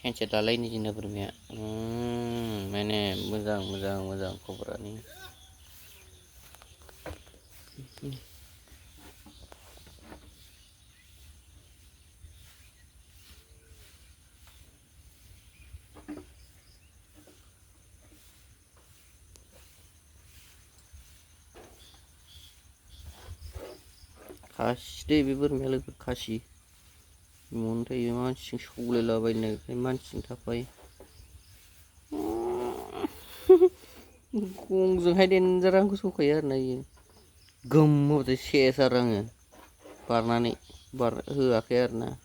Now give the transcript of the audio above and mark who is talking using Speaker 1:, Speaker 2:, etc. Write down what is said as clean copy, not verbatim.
Speaker 1: handset lain di sini bermia. Mana moजां खबरा nih. Kasih deh bibir melek kasih. Montai mancing sekolah lah banyak mancing tapai. Kung hai den jarang ku suka ya nai. Gemuk tu sia sarangnya. Parna ni bar akhirna.